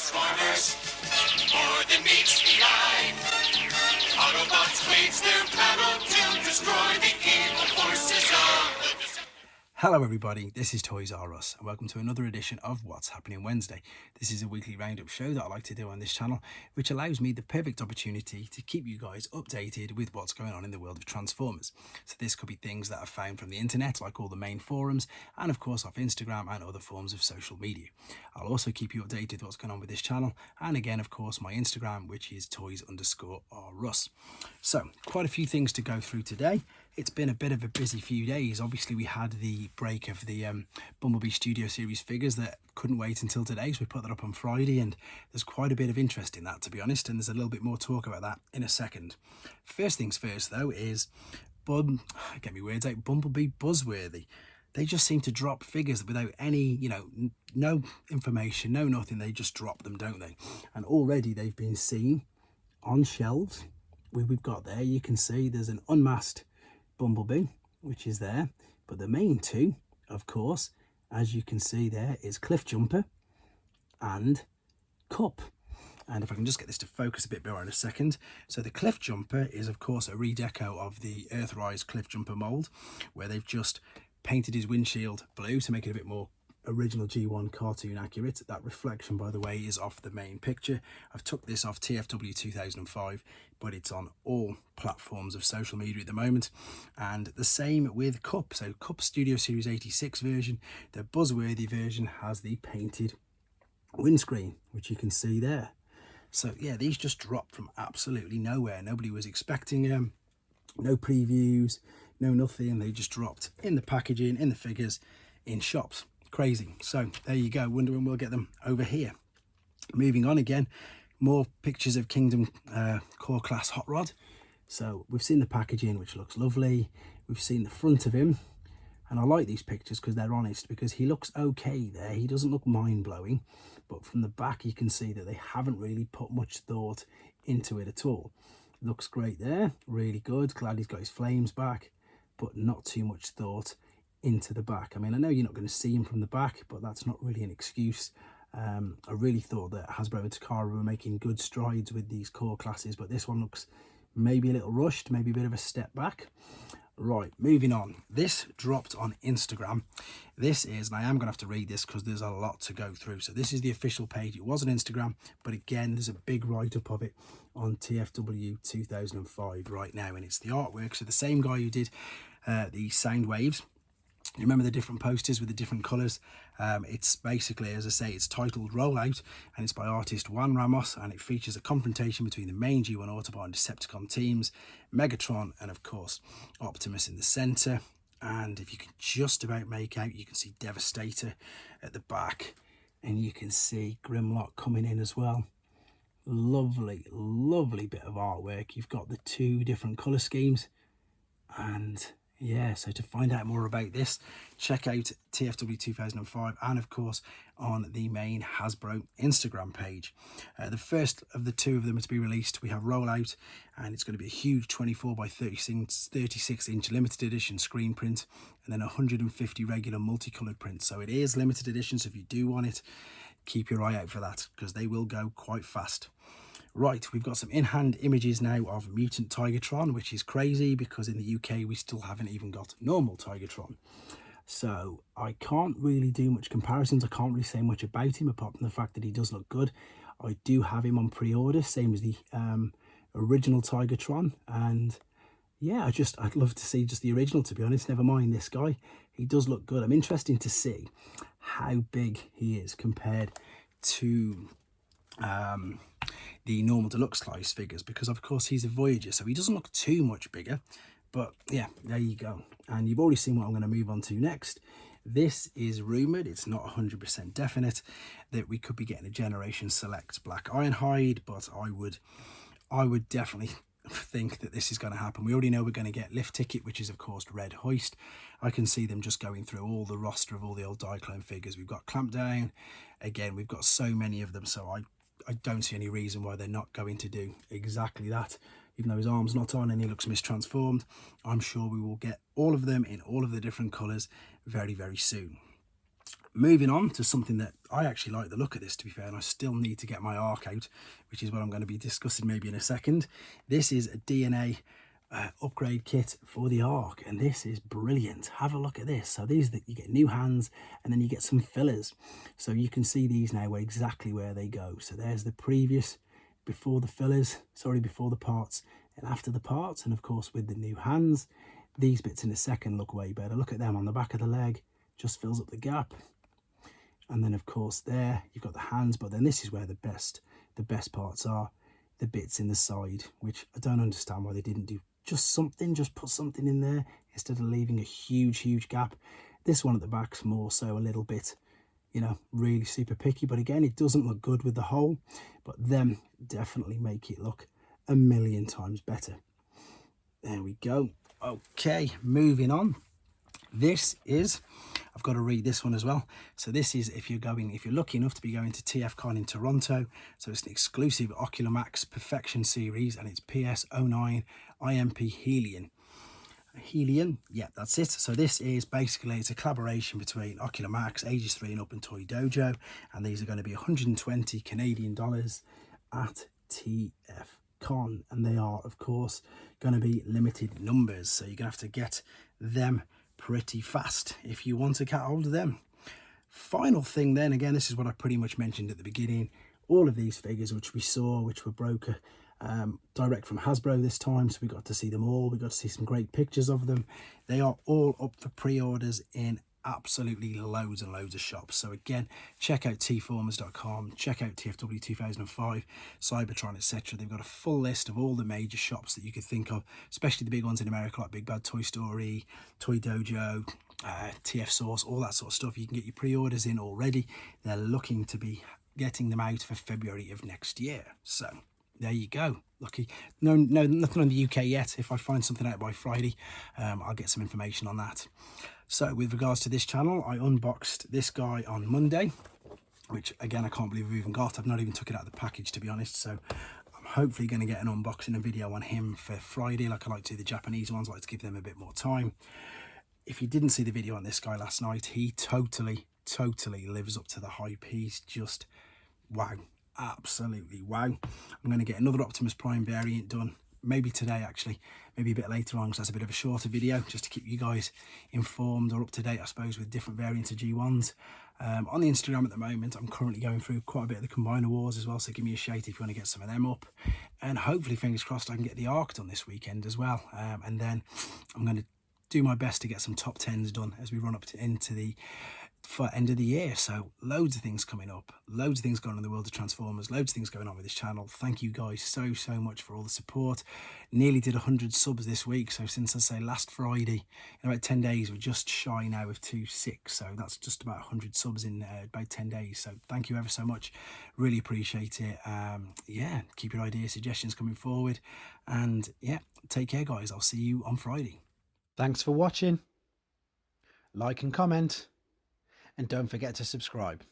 Transformers, more than meets the eye. Autobots wage their battle to destroy the evil forces of the Hello everybody, this is Toys R Us and welcome to another edition of What's Happening Wednesday. This is a weekly roundup show that I like to do on this channel, which allows me the perfect opportunity to keep you guys updated with what's going on in the world of Transformers. So this could be things that I've found from the internet, like all the main forums, and of course off Instagram and other forms of social media. I'll also keep you updated with what's going on with this channel, and again of course my Instagram, which is toys_rus. So quite a few things to go through today. It's been a bit of a busy few days. Obviously we had the break of the Bumblebee Studio Series figures that couldn't wait until today, so we put that up on Friday, and there's quite a bit of interest in that, to be honest, and there's a little bit more talk about that in a second. First things first though is get me words out, Bumblebee Buzzworthy. They just seem to drop figures without any, no information, no nothing. They just drop them, don't they? And already they've been seen on shelves. We've got there, you can see there's an unmasked Bumblebee, which is there, but the main two, of course, as you can see there, is cliffjumper and Cup. And if I can just get this to focus a bit better in a second. So the cliffjumper is of course a redeco of the Earthrise cliffjumper mold, where they've just painted his windshield blue to make it a bit more original G1 cartoon accurate. That reflection, by the way, is off the main picture. I've took this off TFW 2005, but it's on all platforms of social media at the moment. And the same with Cup. So Cup Studio Series 86 version, the Buzzworthy version, has the painted windscreen, which you can see there. So yeah, these just dropped from absolutely nowhere. Nobody was expecting them. No previews, no nothing. They just dropped in the packaging, in the figures, in shops. Crazy. So there you go. Wonder when we'll get them over here. Moving on again, more pictures of Kingdom core class hot rod. So we've seen the packaging, which looks lovely. We've seen the front of him, and I like these pictures because they're honest, because he looks okay there. He doesn't look mind-blowing, but from the back you can see that they haven't really put much thought into it at all. Looks great there, really good. Glad he's got his flames back, but not too much thought into the back. I mean, I know you're not going to see him from the back, but that's not really an excuse. I really thought that Hasbro and Takara were making good strides with these core classes, but this one looks maybe a little rushed, maybe a bit of a step back. Right, moving on. This dropped on Instagram. This is, and I am going to have to read this because there's a lot to go through. So this is the official page. It was on Instagram, but again, there's a big write-up of it on TFW 2005 right now, and it's the artwork. So the same guy who did the sound waves. You remember the different posters with the different colours? It's basically, as I say, it's titled Rollout, and it's by artist Juan Ramos, and it features a confrontation between the main G1 Autobot and Decepticon teams, Megatron, and of course Optimus in the centre. And if you can just about make out, you can see Devastator at the back, and you can see Grimlock coming in as well. Lovely, lovely bit of artwork. You've got the two different colour schemes, and yeah, so to find out more about this, check out TFW 2005 and of course on the main Hasbro Instagram page. The first of the two of them to be released, we have Rollout, and it's going to be a huge 24 by 36 inch limited edition screen print, and then 150 regular multicolored prints. So it is limited edition, so if you do want it, keep your eye out for that because they will go quite fast. Right, we've got some in-hand images now of Mutant Tigertron, which is crazy because in the UK we still haven't even got normal Tigertron. So I can't really do much comparisons. I can't really say much about him apart from the fact that he does look good. I do have him on pre-order, same as the original Tigertron. And yeah, I'd love to see just the original, to be honest. Never mind this guy. He does look good. I'm interested to see how big he is compared to the normal deluxe size figures, because of course he's a Voyager, so he doesn't look too much bigger. But yeah, there you go. And you've already seen what I'm going to move on to next. This is rumoured, it's not 100% definite, that we could be getting a Generation Select Black Ironhide, but I would definitely think that this is going to happen. We already know we're going to get Lift Ticket, which is of course Red Hoist. I can see them just going through all the roster of all the old Diaclone figures. We've got Clampdown, again we've got so many of them, so I don't see any reason why they're not going to do exactly that. Even though his arm's not on and he looks mistransformed, I'm sure we will get all of them in all of the different colours very, very soon. Moving on to something that I actually like the look of this, to be fair, and I still need to get my Ark out, which is what I'm going to be discussing maybe in a second. This is a DNA upgrade kit for the Ark, and this is brilliant. Have a look at this. So these, you get new hands, and then you get some fillers. So you can see these now exactly where they go. So there's the previous, before the fillers, sorry, before the parts and after the parts, and of course with the new hands. These bits in a second look way better. Look at them on the back of the leg, just fills up the gap. And then of course there you've got the hands, but then this is where the best parts are, the bits in the side, which I don't understand why they didn't do just put something in there instead of leaving a huge gap. This one at the back's more so a little bit, you know, really super picky, but again, it doesn't look good with the hole, but them definitely make it look a million times better. There we go. Okay, moving on. This is, I've got to read this one as well. So this is if you're lucky enough to be going to tfcon in Toronto. So it's an exclusive Ocular Max Perfection series, and it's PS09 IMP Helion. Yeah, that's it. So this is basically, it's a collaboration between Ocular Max, ages 3 and up, and Toy Dojo, and these are going to be 120 Canadian dollars at tfcon, and they are of course going to be limited numbers, so you're gonna have to get them pretty fast if you want to get hold of them. Final thing then, again, this is what I pretty much mentioned at the beginning, all of these figures which we saw, which were broker direct from Hasbro this time, so we got to see them all. We got to see some great pictures of them. They are all up for pre-orders in absolutely loads and loads of shops. So again, check out tformers.com, check out TFW 2005, Cybertron, etc. They've got a full list of all the major shops that you could think of, especially the big ones in America like Big Bad Toy Story, Toy Dojo, TF Source, all that sort of stuff. You can get your pre-orders in already. They're looking to be getting them out for February of next year. So there you go. Lucky. No, nothing on the UK yet. If I find something out by Friday, I'll get some information on that. So with regards to this channel, I unboxed this guy on Monday, which again, I can't believe we've even got. I've not even took it out of the package, to be honest. So I'm hopefully going to get an unboxing and video on him for Friday, like I like to do the Japanese ones. I like to give them a bit more time. If you didn't see the video on this guy last night, he totally lives up to the hype. He's just wow, absolutely wow. I'm going to get another Optimus Prime variant done, maybe today actually, maybe a bit later on, because that's a bit of a shorter video, just to keep you guys informed or up to date, I suppose, with different variants of G1s. On the Instagram at the moment, I'm currently going through quite a bit of the Combiner Wars as well, so give me a shout if you want to get some of them up. And hopefully, fingers crossed, I can get the Ark done this weekend as well. And then I'm going to do my best to get some top 10s done as we run up into the end of the year. So loads of things coming up, loads of things going on in the world of Transformers, loads of things going on with this channel. Thank you guys so much for all the support. Nearly did 100 subs this week, so since I say last Friday, in about 10 days, we're just shy now of 26, so that's just about 100 subs in about 10 days. So thank you ever so much, really appreciate it. Yeah, keep your ideas, suggestions coming forward, and yeah, take care guys. I'll see you on Friday. Thanks for watching. Like and comment, and don't forget to subscribe.